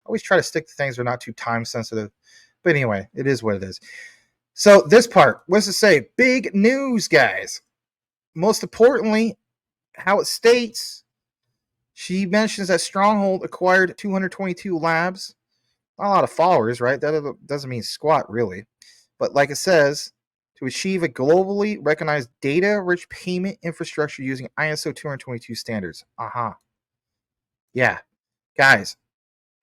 Always try to stick to things that are not too time sensitive. But anyway, it is what it is. So this part, what's it say? Big news, guys. Most importantly, how it states, she mentions that Stronghold acquired 222 labs. Not a lot of followers, right? That doesn't mean squat, really. But like it says, to achieve a globally recognized data-rich payment infrastructure using ISO 222 standards. Yeah. Guys,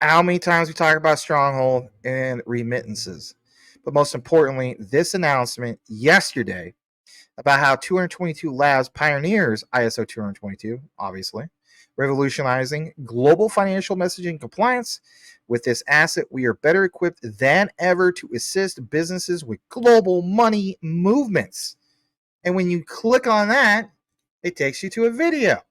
how many times we talk about Stronghold and remittances? But most importantly, this announcement yesterday about how 222 Labs pioneers ISO 222, obviously, revolutionizing global financial messaging compliance. With this asset, we are better equipped than ever to assist businesses with global money movements. And when you click on that, it takes you to a video.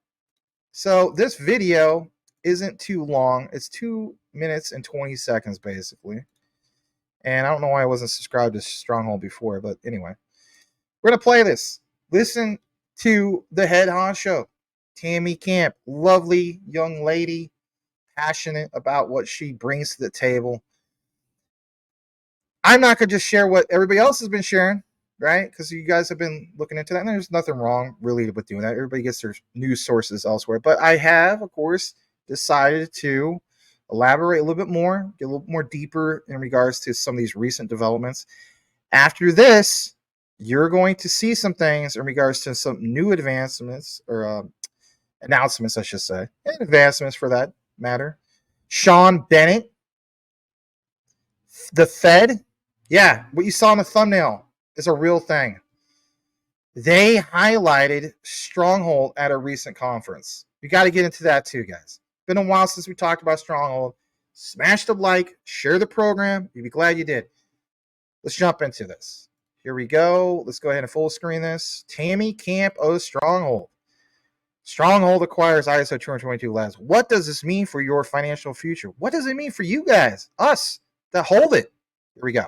So this video isn't too long. It's 2 minutes and 20 seconds, basically. And I don't know why I wasn't subscribed to Stronghold before, but anyway. We're going to play this. Listen to the head honcho, Tammy Camp. Lovely young lady, passionate about what she brings to the table. I'm not going to just share what everybody else has been sharing, right? Because you guys have been looking into that, and there's nothing wrong really with doing that. Everybody gets their news sources elsewhere. But I have, of course, decided to elaborate a little bit more, get a little more deeper in regards to some of these recent developments. After this, you're going to see some things in regards to some new advancements or announcements, I should say, and advancements for that matter. Sean Bennett, the Fed, yeah, what you saw in the thumbnail is a real thing. They highlighted Stronghold at a recent conference. You got to get into that too, guys. Been a while since we talked about Stronghold. Smash the like, share the program. You'd be glad you did. Let's jump into this. Here we go. Let's go ahead and full screen this. Tammy Camp of Stronghold. Stronghold acquires ISO 222 labs. What does this mean for your financial future? What does it mean for you guys, us, that hold it? Here we go.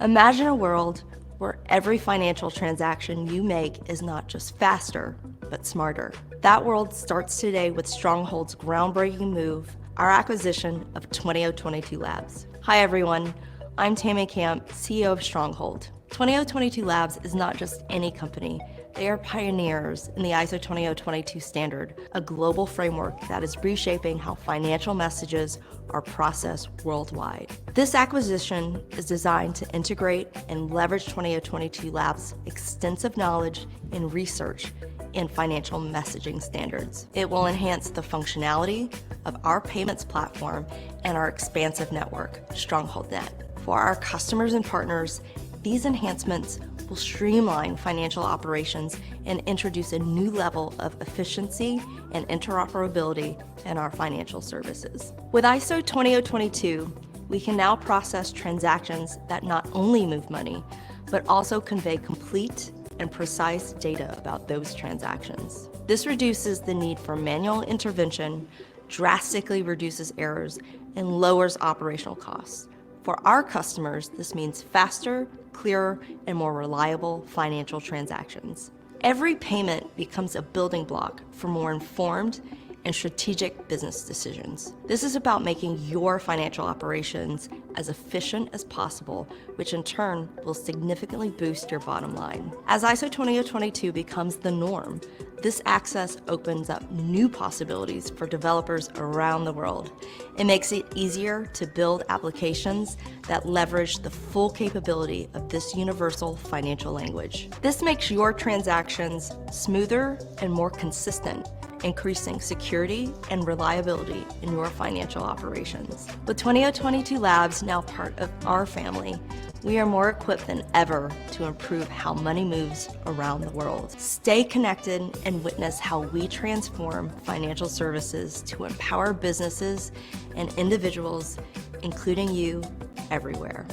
Imagine a world where every financial transaction you make is not just faster, but smarter. That world starts today with Stronghold's groundbreaking move, our acquisition of 20022 Labs. Hi everyone, I'm Tammy Camp, CEO of Stronghold. 20022 Labs is not just any company. They are pioneers in the ISO 20022 standard, a global framework that is reshaping how financial messages are processed worldwide. This acquisition is designed to integrate and leverage 20022 Labs' extensive knowledge in research in financial messaging standards. It will enhance the functionality of our payments platform and our expansive network, StrongholdNet. For our customers and partners, these enhancements will streamline financial operations and introduce a new level of efficiency and interoperability in our financial services. With ISO 20022, we can now process transactions that not only move money, but also convey complete and precise data about those transactions. This reduces the need for manual intervention, drastically reduces errors, and lowers operational costs. For our customers, this means faster, clearer, and more reliable financial transactions. Every payment becomes a building block for more informed and strategic business decisions. This is about making your financial operations as efficient as possible, which in turn will significantly boost your bottom line. As ISO 20022 becomes the norm, this access opens up new possibilities for developers around the world. It makes it easier to build applications that leverage the full capability of this universal financial language. This makes your transactions smoother and more consistent, increasing security and reliability in your financial operations. With 20022 Labs now part of our family, we are more equipped than ever to improve how money moves around the world. Stay connected and witness how we transform financial services to empower businesses and individuals, including you, everywhere.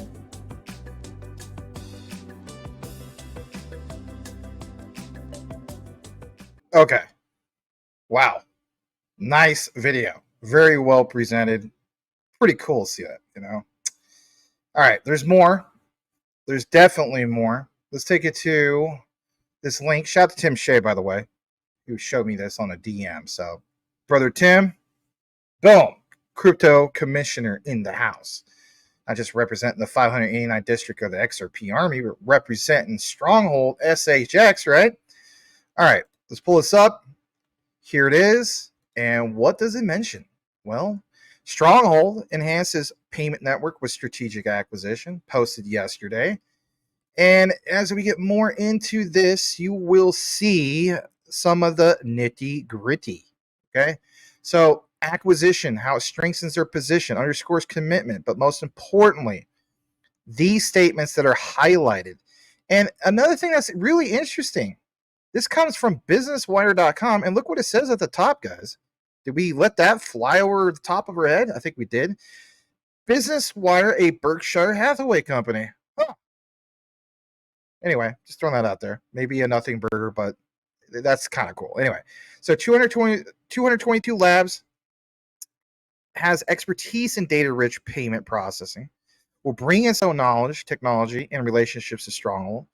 Okay. Wow. Nice video. Very well presented. Pretty cool to see that, you know. All right, there's more. There's definitely more. Let's take it to this link. Shout out to Tim Shea, by the way, who showed me this on a DM. So, brother Tim, boom. crypto commissioner in the House. Not just representing the 589 district of the XRP Army, but representing Stronghold SHX, right? All right, let's pull this up. Here it is. And what does it mention? Well, Stronghold enhances payment network with strategic acquisition, posted yesterday. And as we get more into this, you will see some of the nitty gritty. Okay. So, acquisition, how it strengthens their position, underscores commitment, but most importantly, these statements that are highlighted. And another thing that's really interesting, this comes from businesswire.com. And look what it says at the top, guys. Did we let that fly over the top of our head? I think we did. Business Wire, a Berkshire Hathaway company. Huh. Anyway, just throwing that out there. Maybe a nothing burger, but that's kind of cool. Anyway, so 222 Labs has expertise in data-rich payment processing, will bring its own knowledge, technology, and relationships to Stronghold.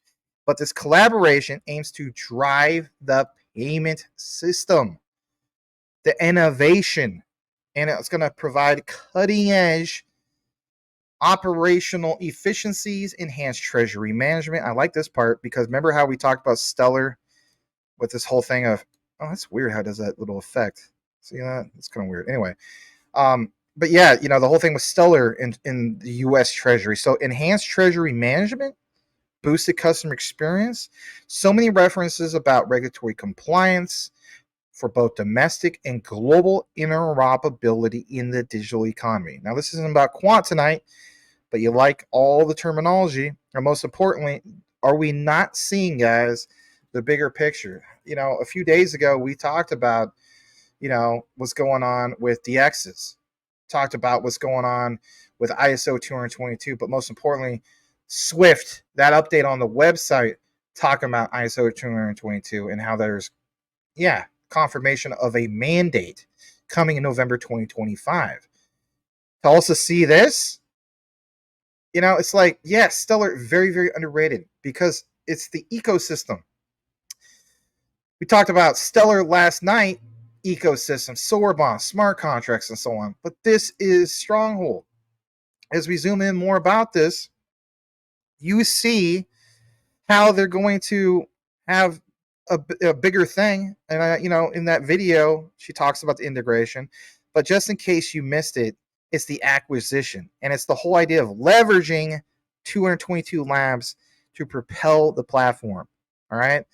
But this collaboration aims to drive the payment system, the innovation, and it's going to provide cutting-edge operational efficiencies, enhanced treasury management. I like this part because remember how we talked about Stellar with this whole thing of, oh, that's weird. How does that little effect? See that? It's kind of weird. Anyway, but yeah, the whole thing with Stellar in the U.S. Treasury. So enhanced treasury management, boosted customer experience, so many references about regulatory compliance for both domestic and global interoperability in the digital economy. Now, this isn't about quant tonight, but you like all the terminology. And most importantly, are we not seeing, guys, the bigger picture? A few days ago, we talked about, what's going on with DXs, talked about what's going on with ISO 222, but most importantly, Swift, that update on the website talking about ISO 222 and how there's, confirmation of a mandate coming in November 2025. To also see this, it's like, Stellar, very, very underrated because it's the ecosystem. We talked about Stellar last night, ecosystem, solar bonds, smart contracts, and so on. But this is Stronghold. As we zoom in more about this, you see how they're going to have a bigger thing. And, in that video, she talks about the integration. But just in case you missed it, it's the acquisition. And it's the whole idea of leveraging 222 Labs to propel the platform. All right.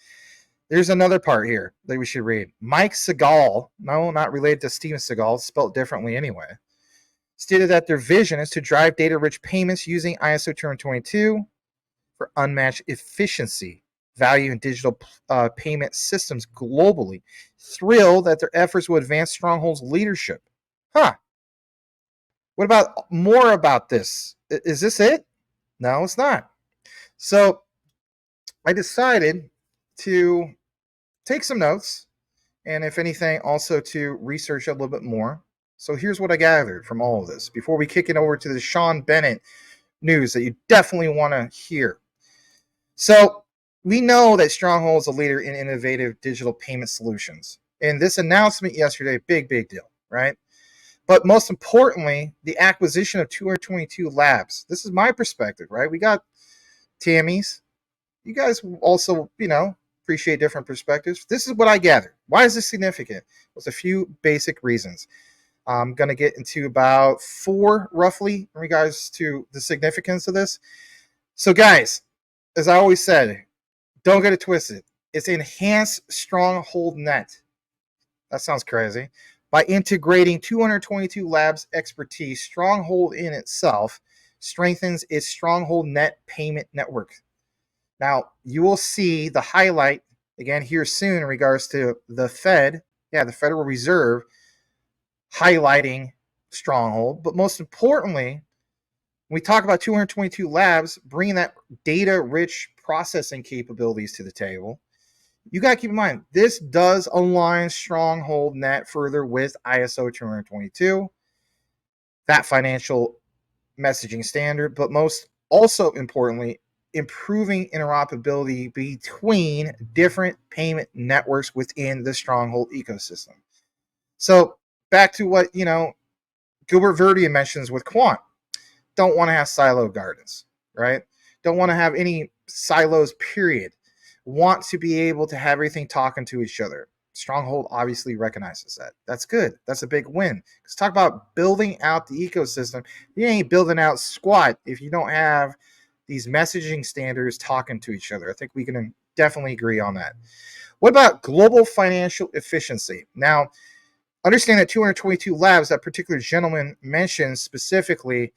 There's another part here that we should read. Mike Segal, no, not related to Steven Seagal, spelled differently anyway, stated that their vision is to drive data-rich payments using ISO 222 for unmatched efficiency, value, and digital payment systems globally. Thrilled that their efforts will advance Stronghold's leadership. Huh. What about more about this? Is this it? No, it's not. So I decided to take some notes and, if anything, also to research a little bit more. So here's what I gathered from all of this before we kick it over to the Sean Bennett news that you definitely want to hear. So we know that Stronghold is a leader in innovative digital payment solutions. And this announcement yesterday, big deal, right? But most importantly, the acquisition of 222 Labs. This is my perspective, right? We got Tammy's. You guys also, appreciate different perspectives. This is what I gathered. Why is this significant? There's a few basic reasons. I'm going to get into about 4 roughly in regards to the significance of this. So, guys, as I always said, don't get it twisted. It's enhanced Stronghold Net. That sounds crazy. By integrating 222 Labs expertise, Stronghold in itself strengthens its Stronghold Net payment network. Now, you will see the highlight again here soon in regards to the Fed, the Federal Reserve, highlighting Stronghold. But most importantly, when we talk about 222 Labs, bringing that data-rich processing capabilities to the table, you got to keep in mind, this does align Stronghold Net further with ISO 222, that financial messaging standard, but most also importantly, improving interoperability between different payment networks within the Stronghold ecosystem. So back to what, Gilbert Verdian mentions with Quant, don't want to have silo gardens, right? Don't want to have any silos, period. Want to be able to have everything talking to each other. Stronghold obviously recognizes that. That's good. That's a big win. Let's talk about building out the ecosystem. You ain't building out squat if you don't have these messaging standards talking to each other. I think we can definitely agree on that. What about global financial efficiency? Now, understand that 222 Labs, that particular gentleman mentioned specifically,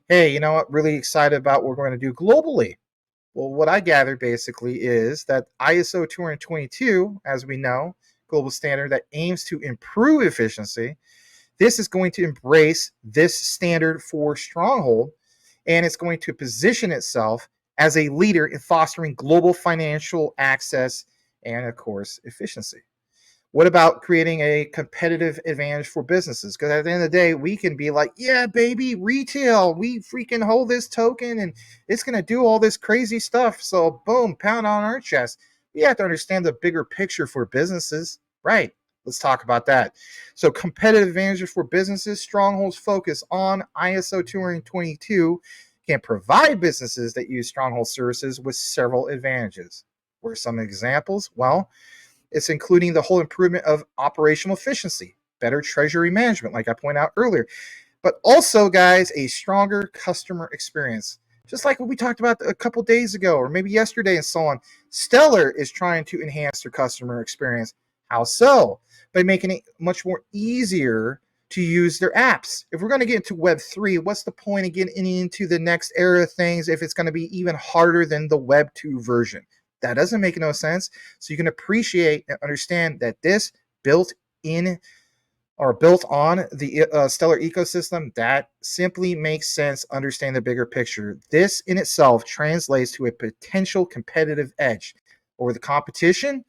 hey, you know what, really excited about what we're going to do globally. Well, what I gathered basically is that ISO 222, as we know, global standard that aims to improve efficiency, this is going to embrace this standard for Stronghold, and it's going to position itself as a leader in fostering global financial access and, of course, efficiency. What about creating a competitive advantage for businesses? Because at the end of the day, we can be like, yeah, baby, retail, we freaking hold this token and it's going to do all this crazy stuff. So, boom, pound on our chest. We have to understand the bigger picture for businesses. Right. Let's talk about that. So, competitive advantages for businesses, Stronghold's focus on ISO 222 can provide businesses that use Stronghold services with several advantages. What are some examples? Well, it's including the whole improvement of operational efficiency, better treasury management, like I pointed out earlier, but also, guys, a stronger customer experience. Just like what we talked about a couple days ago, or maybe yesterday, and so on. Stellar is trying to enhance their customer experience. How so? By making it much more easier to use their apps. If we're going to get into Web3, what's the point of getting into the next era of things if it's going to be even harder than the Web 2 version? That doesn't make no sense. So you can appreciate and understand that this built in or built on the Stellar ecosystem, that simply makes sense. Understand the bigger picture. This in itself translates to a potential competitive edge over the competition.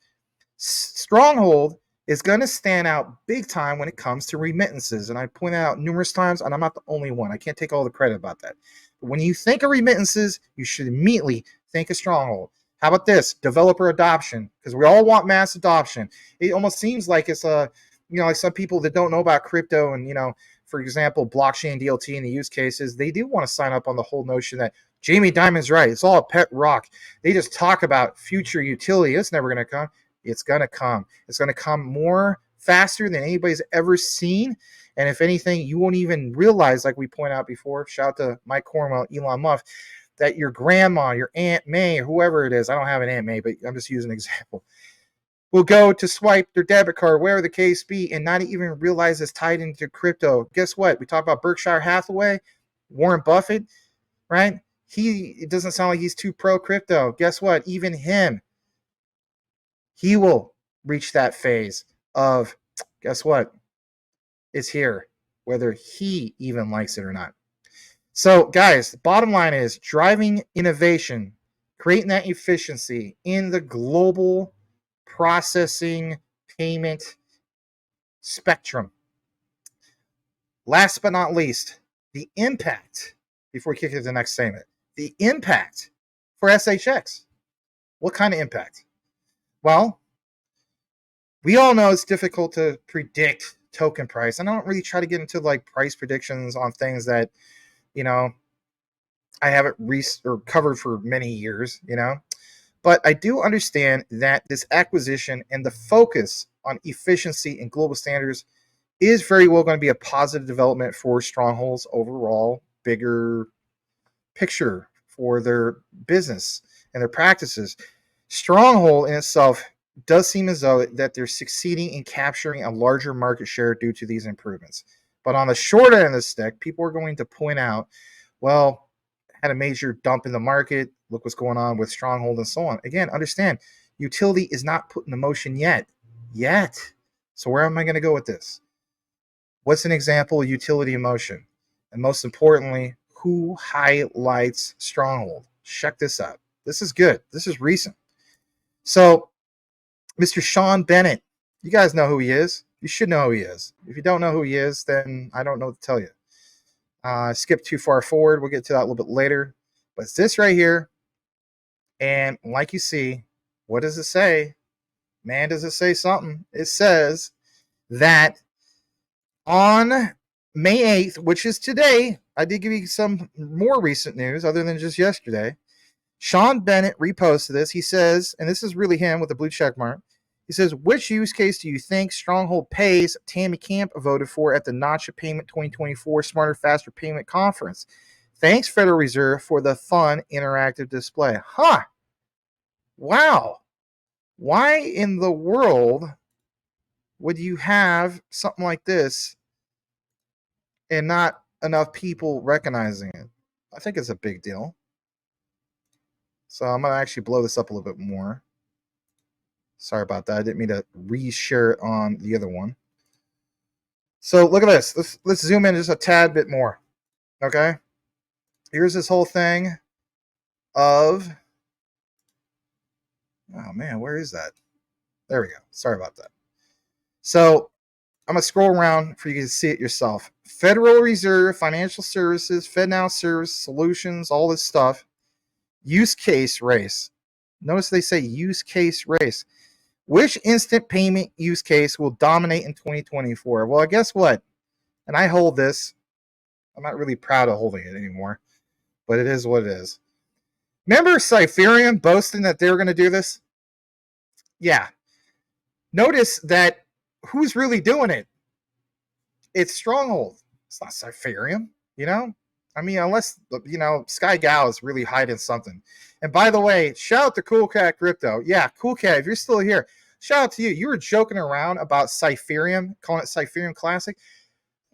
Stronghold is going to stand out big time when it comes to remittances. And I point out numerous times, and I'm not the only one. I can't take all the credit about that. But when you think of remittances, you should immediately think of Stronghold. How about this? Developer adoption, because we all want mass adoption. It almost seems like it's like some people that don't know about crypto and, for example, blockchain DLT and the use cases, they do want to sign up on the whole notion that Jamie Dimon's right. It's all a pet rock. They just talk about future utility. It's never going to come. It's going to come. It's going to come more faster than anybody's ever seen. And if anything, you won't even realize, like we point out before, shout out to Mike Cornwell, Elon Musk, that your grandma, your Aunt May, or whoever it is, I don't have an Aunt May, but I'm just using an example, will go to swipe their debit card, wherever the case be, and not even realize it's tied into crypto. Guess what? We talk about Berkshire Hathaway, Warren Buffett, right? It doesn't sound like he's too pro crypto. Guess what? Even him, he will reach that phase of, guess what? It's here, whether he even likes it or not. So, guys, the bottom line is driving innovation, creating that efficiency in the global processing payment spectrum. Last but not least, the impact, before we kick it to the next statement, the impact for SHX. What kind of impact? Well, we all know it's difficult to predict token price. And I don't really try to get into like price predictions on things that, I haven't covered for many years, But I do understand that this acquisition and the focus on efficiency and global standards is very well going to be a positive development for Stronghold's overall bigger picture for their business and their practices. Stronghold in itself does seem as though that they're succeeding in capturing a larger market share due to these improvements. But on the short end of the stick, people are going to point out, well, had a major dump in the market. Look what's going on with Stronghold and so on. Again, understand, utility is not put into motion yet. So where am I going to go with this? What's an example of utility in motion? And most importantly, who highlights Stronghold? Check this out. This is good. This is recent. So, Mr. Sean Bennett, you guys know who he is. You should know who he is. If you don't know who he is, then I don't know what to tell you. Skip too far forward. We'll get to that a little bit later. But it's this right here. And like you see, what does it say? Man, does it say something? It says that on May 8th, which is today, I did give you some more recent news other than just yesterday. Sean Bennett reposted this. He says, and this is really him with the blue check mark. He says, which use case do you think Stronghold Pays Tammy Camp voted for at the Notcha Payment 2024 Smarter Faster Payment Conference? Thanks, Federal Reserve, for the fun interactive display. Huh. Wow. Why in the world would you have something like this and not enough people recognizing it? I think it's a big deal. So I'm going to actually blow this up a little bit more. Sorry about that. I didn't mean to re-share it on the other one. So look at this. Let's zoom in just a tad bit more. Okay. Here's this whole thing of, oh man, where is that? There we go. Sorry about that. So I'm going to scroll around for you to see it yourself. Federal Reserve, Financial Services, FedNow Service Solutions, all this stuff. Use case race. Notice they say use case race. Which instant payment use case will dominate in 2024? Well, guess what? And I hold this. I'm not really proud of holding it anymore, but it is what it is. Remember Cypherium boasting that they were going to do this? Yeah. Notice that who's really doing it? It's Stronghold. It's not Cypherium, you know? I mean, unless, you know, Sky Gal is really hiding something. And by the way, shout out to Cool Cat Crypto. Yeah, Cool Cat, if you're still here, shout out to you. You were joking around about Cypherium, calling it Cypherium Classic.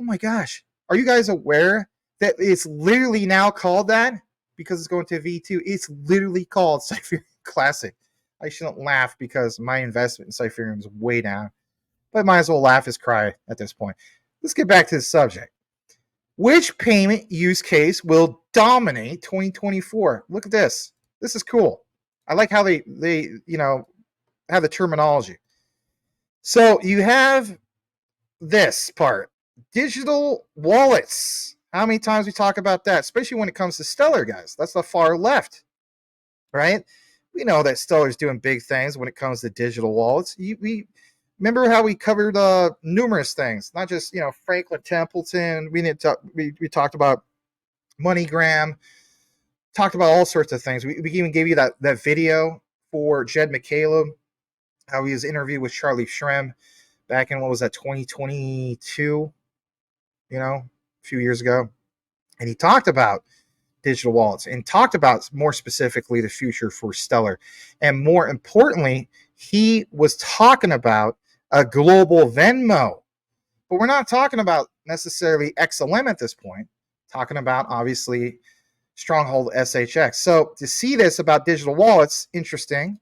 Oh my gosh. Are you guys aware that it's literally now called that? Because it's going to V2. It's literally called Cypherium Classic. I shouldn't laugh because my investment in Cypherium is way down. But I might as well laugh as cry at this point. Let's get back to the subject. Which payment use case will dominate 2024? Look at this. This is cool. I like how they you know, have the terminology. So you have this part. Digital wallets. How many times we talk about that, especially when it comes to Stellar, guys? That's the far left, right? We know that Stellar's doing big things when it comes to digital wallets. We remember how we covered numerous things, not just, you know, Franklin Templeton. We talked about MoneyGram, talked about all sorts of things. We even gave you that video for Jed McCaleb, how he was interviewed with Charlie Shrem back in, what was that, 2022, you know, a few years ago. And he talked about digital wallets and talked about more specifically the future for Stellar. And more importantly, he was talking about a global Venmo. But we're not talking about necessarily XLM at this point. Talking about, obviously, Stronghold SHX. So to see this about digital wallets, interesting.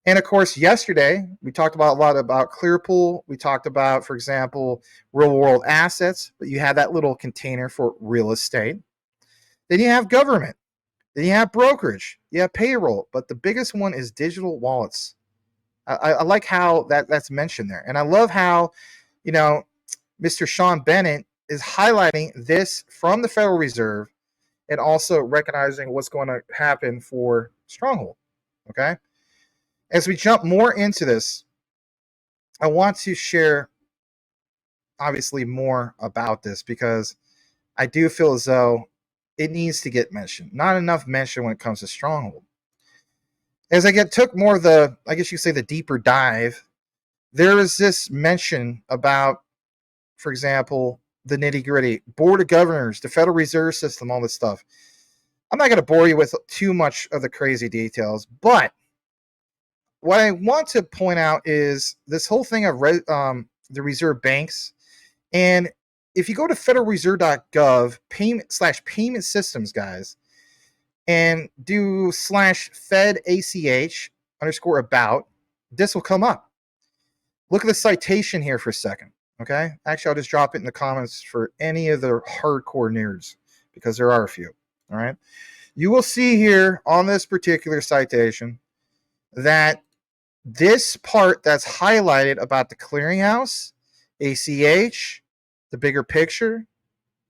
And of course, yesterday, we talked about a lot about Clearpool. We talked about, for example, real world assets, but you have that little container for real estate. Then you have government. Then you have brokerage. You have payroll. But the biggest one is digital wallets. I like how that's mentioned there. And I love how, you know, Mr. Sean Bennett is highlighting this from the Federal Reserve and also recognizing what's going to happen for Stronghold. Okay? As we jump more into this, I want to share, obviously, more about this because I do feel as though it needs to get mentioned. Not enough mention when it comes to Stronghold. As I took more of the, I guess you could say, the deeper dive, there is this mention about, for example, the nitty gritty, board of governors, the Federal Reserve System, all this stuff. I'm not going to bore you with too much of the crazy details, but what I want to point out is this whole thing of the reserve banks. And if you go to federalreserve.gov payment systems, guys, and do /FedACH _about, this will come up. Look at the citation here for a second. Okay. Actually, I'll just drop it in the comments for any of the hardcore nerds because there are a few. All right. You will see here on this particular citation that this part that's highlighted about the clearinghouse, ACH, the bigger picture,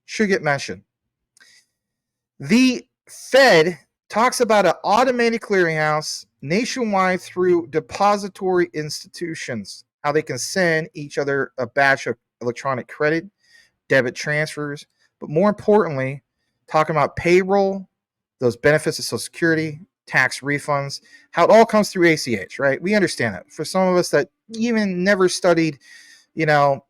should get mentioned. The Fed talks about an automated clearinghouse nationwide through depository institutions, how they can send each other a batch of electronic credit debit transfers, but more importantly, talking about payroll, those benefits of Social Security, tax refunds, how it all comes through ACH, right? We understand that. For some of us that even never studied, you know,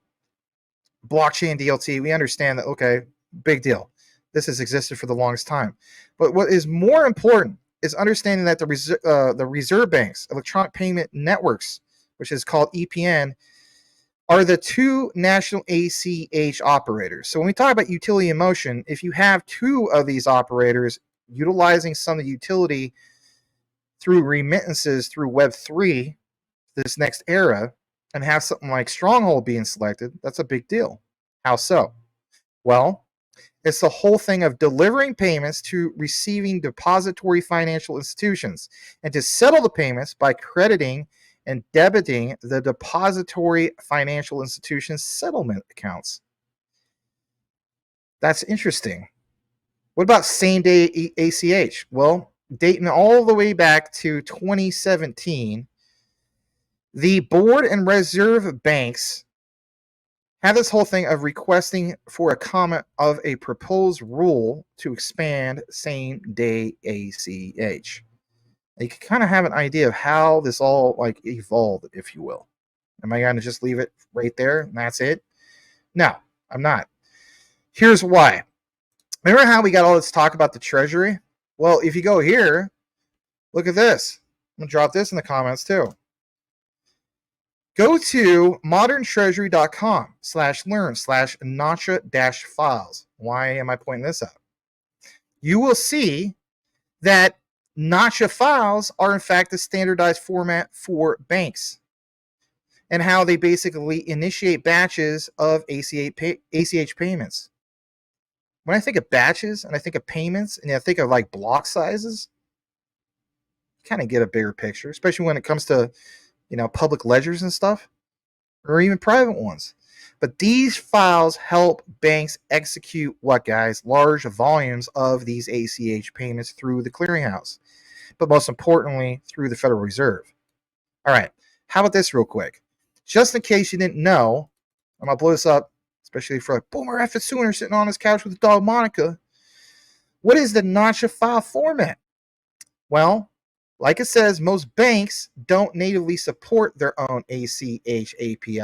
blockchain DLT, we understand that, okay, big deal. This has existed for the longest time. But what is more important is understanding that the reserve banks, electronic payment networks, which is called EPN, are the two national ACH operators. So when we talk about utility in motion, if you have two of these operators utilizing some of the utility through remittances through Web3, this next era, and have something like Stronghold being selected, that's a big deal. How so? Well, it's the whole thing of delivering payments to receiving depository financial institutions and to settle the payments by crediting and debiting the depository financial institutions' settlement accounts. That's interesting. What about same-day ACH? Well, dating all the way back to 2017, the board and reserve banks have this whole thing of requesting for a comment of a proposed rule to expand same-day ACH. You can kind of have an idea of how this all like evolved, if you will. Am I going to just leave it right there and that's it? No, I'm not. Here's why. Remember how we got all this talk about the Treasury? Well, if you go here, look at this. I'm going to drop this in the comments too. Go to moderntreasury.com/learn/nacha-files. Why am I pointing this out? You will see that Nacha files are in fact the standardized format for banks and how they basically initiate batches of ACH payments. When I think of batches and I think of payments and I think of like block sizes, you kind of get a bigger picture, especially when it comes to, public ledgers and stuff, or even private ones. But these files help banks execute what, guys? Large volumes of these ACH payments through the clearinghouse, but most importantly, through the Federal Reserve. All right, how about this real quick? Just in case you didn't know, I'm going to blow this up, especially for like Boomer F. Sooner sitting on his couch with his dog Monica. What is the Nacha file format? Well, like it says, most banks don't natively support their own ACH API.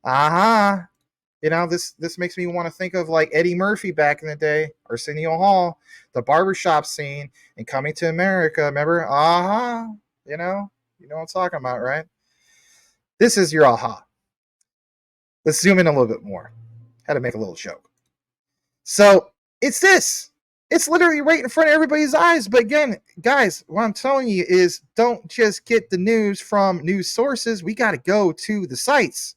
Aha. This makes me want to think of like Eddie Murphy back in the day, Arsenio Hall, the barbershop scene, and Coming to America. Remember? Aha. You know what I'm talking about, right? This is your aha. Let's zoom in a little bit more. Had to make a little joke. So it's this. It's literally right in front of everybody's eyes. But again, guys, what I'm telling you is don't just get the news from news sources. We got to go to the sites.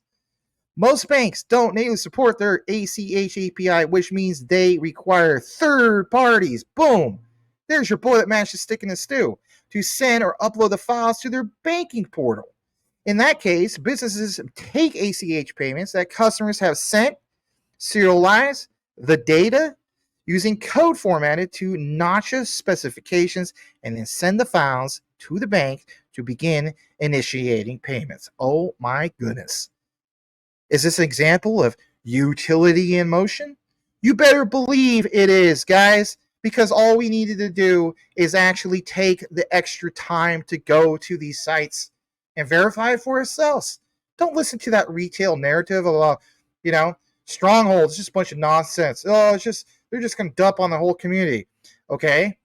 Most banks don't natively support their ACH API, which means they require third parties. Boom. There's your boy that managed to stick in the stew to send or upload the files to their banking portal. In that case, businesses take ACH payments that customers have sent, serialize the data using code formatted to Nacha specifications, and then send the files to the bank to begin initiating payments. Oh my goodness. Is this an example of utility in motion? You better believe it is, guys, because all we needed to do is actually take the extra time to go to these sites and verify it for ourselves. Don't listen to that retail narrative of, Stronghold. It's just a bunch of nonsense. Oh, they're just going to dump on the whole community. Okay?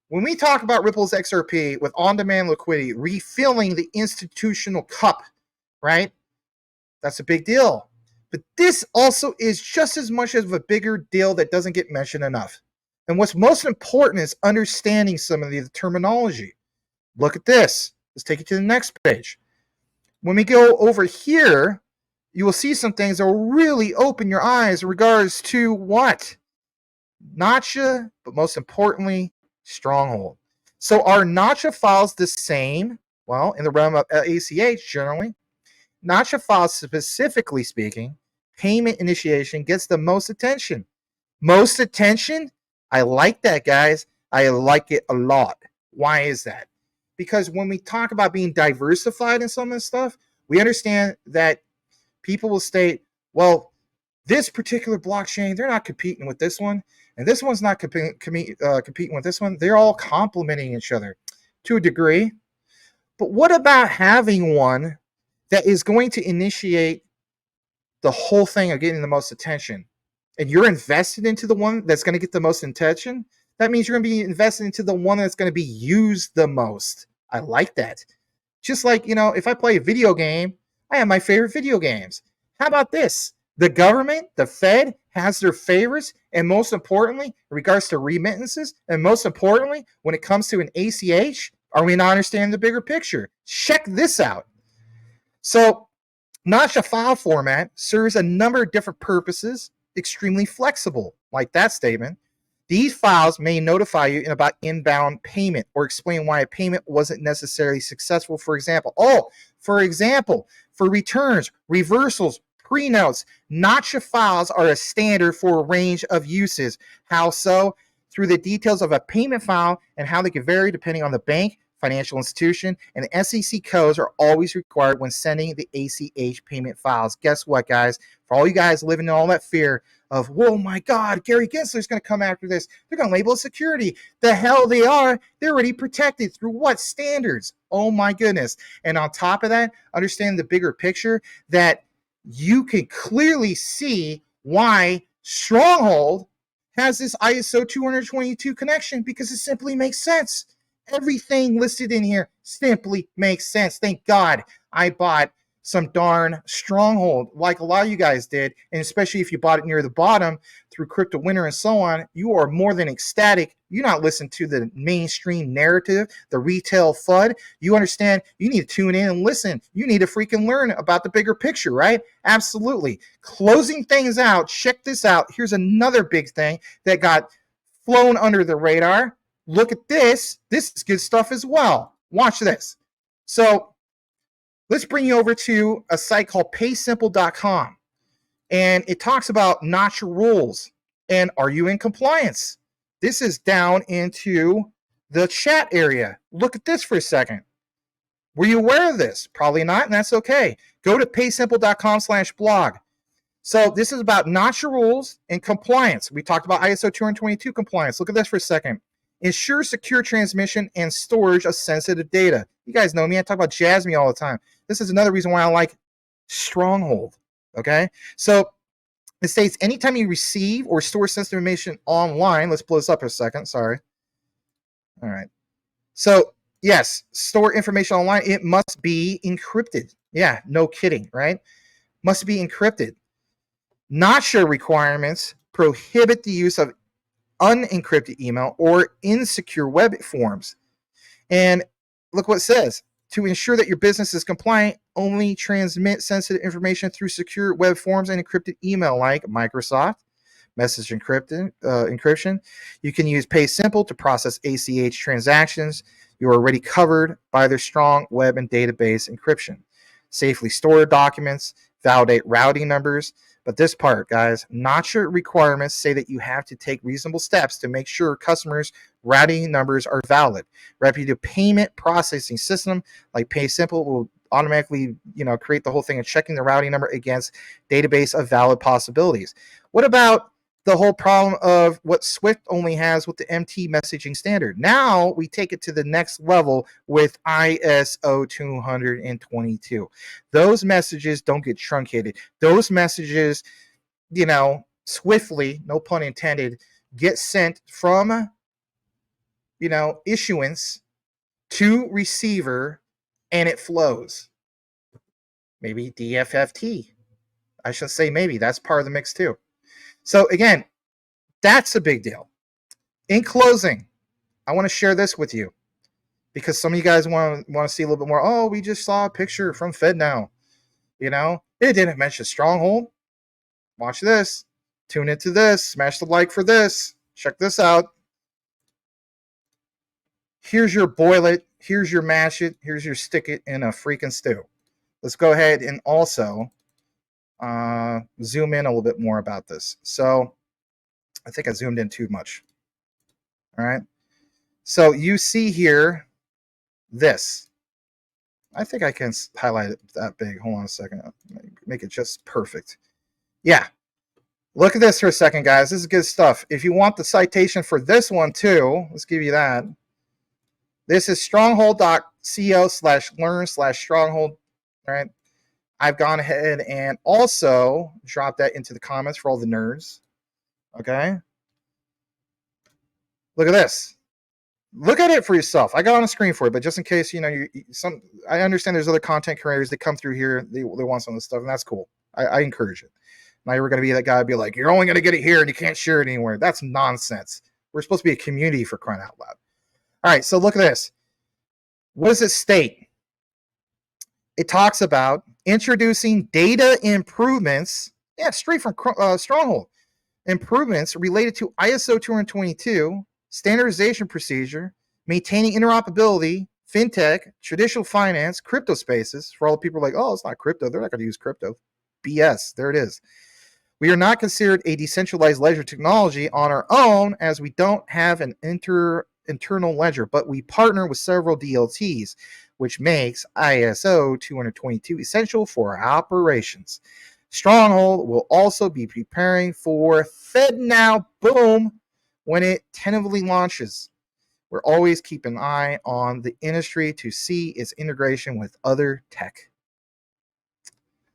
When we talk about Ripple's XRP with on-demand liquidity, refilling the institutional cup, right? That's a big deal. But this also is just as much of a bigger deal that doesn't get mentioned enough. And what's most important is understanding some of the terminology. Look at this. Let's take it to the next page. When we go over here, you will see some things that will really open your eyes in regards to what? Nacha, but most importantly, Stronghold. So are Nacha files the same? Well, in the realm of ACH generally, Nacha files, specifically speaking, payment initiation gets the most attention. Most attention? I like that, guys. I like it a lot. Why is that? Because when we talk about being diversified in some of this stuff, we understand that people will state, well, This particular blockchain, they're not competing with this one, and this one's not competing with this one. They're all complementing each other to a degree. But what about having one that is going to initiate the whole thing of getting the most attention? And you're invested into the one that's going to get the most attention. That means you're going to be invested into the one that's going to be used the most. I like that. Just like, if I play a video game, I have my favorite video games. How about this? The government, the Fed, has their favorites, and most importantly, in regards to remittances, and most importantly, when it comes to an ACH, are we not understanding the bigger picture? Check this out. So, Notch file format serves a number of different purposes, extremely flexible, like that statement. These files may notify you about inbound payment or explain why a payment wasn't necessarily successful. For example, for returns, reversals, pre-notes, Notch files are a standard for a range of uses. How so? Through the details of a payment file and how they can vary depending on the bank, financial institution, and the SEC codes are always required when sending the ACH payment files. Guess what, guys? For all you guys living in all that fear of, whoa, my God, Gary Gensler's going to come after this. They're going to label it security. The hell they are. They're already protected through what standards? Oh, my goodness. And on top of that, understand the bigger picture that you can clearly see why Stronghold has this ISO 222 connection, because it simply makes sense. Everything listed in here simply makes sense. Thank God I bought some darn Stronghold, like a lot of you guys did, and especially if you bought it near the bottom through Crypto Winter and so on, you are more than ecstatic. You not listen to the mainstream narrative, the retail FUD. You understand you need to tune in and listen. You need to freaking learn about the bigger picture, right? Absolutely. Closing things out, check this out. Here's another big thing that got flown under the radar. Look at this. This is good stuff as well. Watch this. So let's bring you over to a site called paysimple.com. And it talks about Notch rules. And are you in compliance? This is down into the chat area. Look at this for a second. Were you aware of this? Probably not, and that's okay. Go to paysimple.com/blog. So this is about Notch rules and compliance. We talked about ISO 222 compliance. Look at this for a second. Ensure secure transmission and storage of sensitive data. You guys know me. I talk about JASMY all the time. This is another reason why I like Stronghold. Okay? So it states anytime you receive or store sensitive information online, let's blow this up for a second. Sorry. All right. So, yes, store information online. It must be encrypted. Yeah, no kidding, right? Must be encrypted. Notch requirements prohibit the use of unencrypted email or insecure web forms. And look what it says. To ensure that your business is compliant, only transmit sensitive information through secure web forms and encrypted email like Microsoft message encryption. You can use PaySimple to process ACH transactions. You are already covered by their strong web and database encryption. Safely store documents, validate routing numbers. But this part, guys, Notch requirements say that you have to take reasonable steps to make sure customers' routing numbers are valid. Reputable payment processing system like PaySimple will automatically, create the whole thing of checking the routing number against database of valid possibilities. What about the whole problem of what Swift only has with the MT messaging standard? Now we take it to the next level with ISO 222. Those messages don't get truncated. Those messages, swiftly, no pun intended, get sent from, issuance to receiver, and it flows. Maybe DFFT. I should say maybe. That's part of the mix too. So again, that's a big deal. In closing, I want to share this with you because some of you guys want to see a little bit more. Oh, we just saw a picture from FedNow. It didn't mention Stronghold. Watch this. Tune into this. Smash the like for this. Check this out. Here's your boil it. Here's your mash it. Here's your stick it in a freaking stew. Let's go ahead and also zoom in a little bit more about this. So I think I zoomed in too much. All right. So you see here this. I think I can highlight it that big. Hold on a second. Make it just perfect. Yeah. Look at this for a second, guys. This is good stuff. If you want the citation for this one too, let's give you that. This is stronghold.co/learn/stronghold. All right. I've gone ahead and also dropped that into the comments for all the nerds. Okay. Look at this. Look at it for yourself. I got on a screen for it, but just in case, I understand there's other content creators that come through here. They want some of this stuff, and that's cool. I encourage it. Now you're going to be that guy, be like, you're only going to get it here and you can't share it anywhere. That's nonsense. We're supposed to be a community, for crying out loud. All right, so look at this. What does it state? It talks about introducing data improvements. Yeah, straight from Stronghold. Improvements related to ISO 222, standardization procedure, maintaining interoperability, fintech, traditional finance, crypto spaces. For all the people like, oh, it's not crypto. They're not going to use crypto. BS. There it is. We are not considered a decentralized ledger technology on our own, as we don't have an internal ledger, but we partner with several DLTs, which makes ISO 222 essential for our operations. Stronghold will also be preparing for FedNow Boom when it tentatively launches. We're always keep an eye on the industry to see its integration with other tech.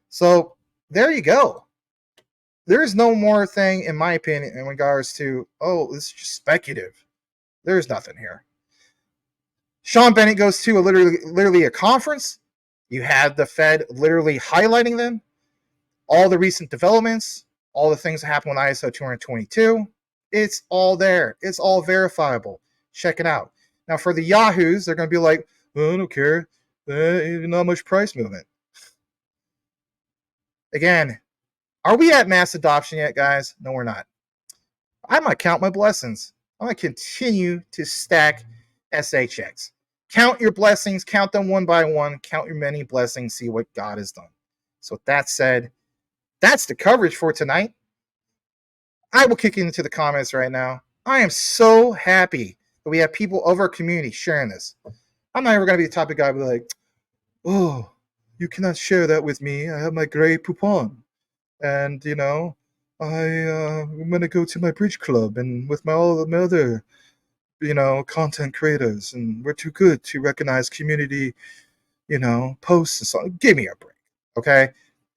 So there you go. There is no more thing, in my opinion, in regards to, oh, this is just speculative. There's nothing here. Sean Bennett goes to literally a conference. You had the Fed literally highlighting them, all the recent developments, all the things that happened with ISO 222. It's all there. It's all verifiable. Check it out. Now, for the yahoos, they're going to be like, oh, I don't care. Not much price movement. Again, are we at mass adoption yet, guys? No, we're not. I might count my blessings. I'm going to continue to stack SHX. Count your blessings. Count them one by one. Count your many blessings. See what God has done. So with that said, that's the coverage for tonight. I will kick into the comments right now. I am so happy that we have people of our community sharing this. I'm not ever going to be the type of guy who be like, oh, you cannot share that with me. I have my gray poupon. And, I'm going to go to my bridge club and with all the other, content creators. And we're too good to recognize community, posts and so on. Give me a break, okay?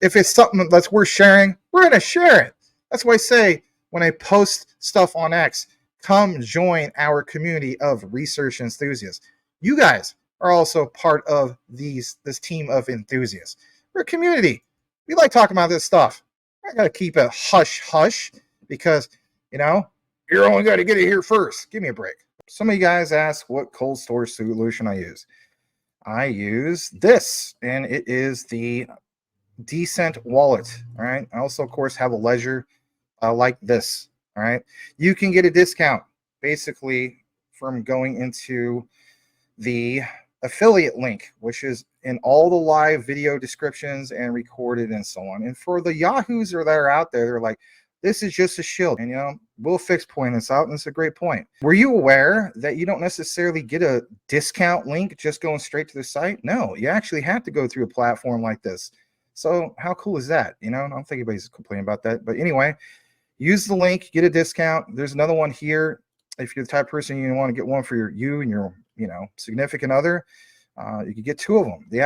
If it's something that's worth sharing, we're going to share it. That's why I say when I post stuff on X, come join our community of research enthusiasts. You guys are also part of this team of enthusiasts. We're a community. We like talking about this stuff. I got to keep it hush because, you're only got to get it here first. Give me a break. Some of you guys ask what cold storage solution I use. I use this, and it is the Decent wallet. All right. I also, of course, have a ledger like this. All right. You can get a discount basically from going into the affiliate link, which is in all the live video descriptions and recorded and so on. And for the yahoos that are out there, they're like, this is just a shield. And, we'll fix point this out. And it's a great point. Were you aware that you don't necessarily get a discount link just going straight to the site? No, you actually have to go through a platform like this. So how cool is that? I don't think anybody's complaining about that. But anyway, use the link, get a discount. There's another one here. If you're the type of person you want to get one for you and your significant other, you can get two of them. They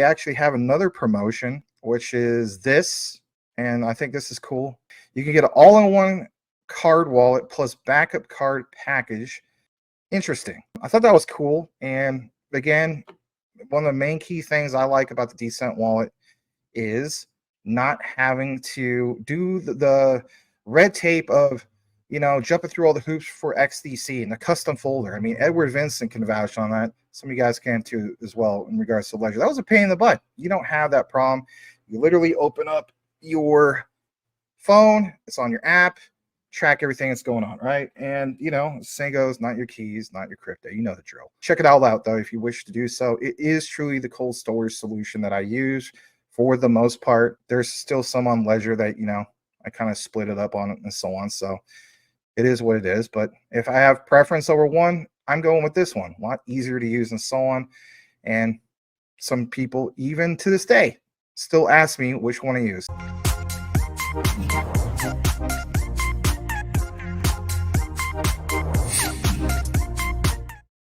actually have another promotion, which is this, and I think this is cool. You can get an all-in-one card wallet plus backup card package. Interesting. I thought that was cool. And again, one of the main key things I like about the Decent wallet is not having to do the red tape of jumping through all the hoops for XDC and the custom folder. I mean, Edward Vincent can vouch on that. Some of you guys can too as well in regards to Ledger. That was a pain in the butt. You don't have that problem. You literally open up your phone, it's on your app, track everything that's going on, right? And saying goes, not your keys, not your crypto. You know the drill. Check it all out though if you wish to do so. It is truly the cold storage solution that I use for the most part. There's still some on Ledger that I kind of split it up on and so on. So it is what it is. But if I have preference over one, I'm going with this one. A lot easier to use and so on. And some people, even to this day, still ask me which one to use.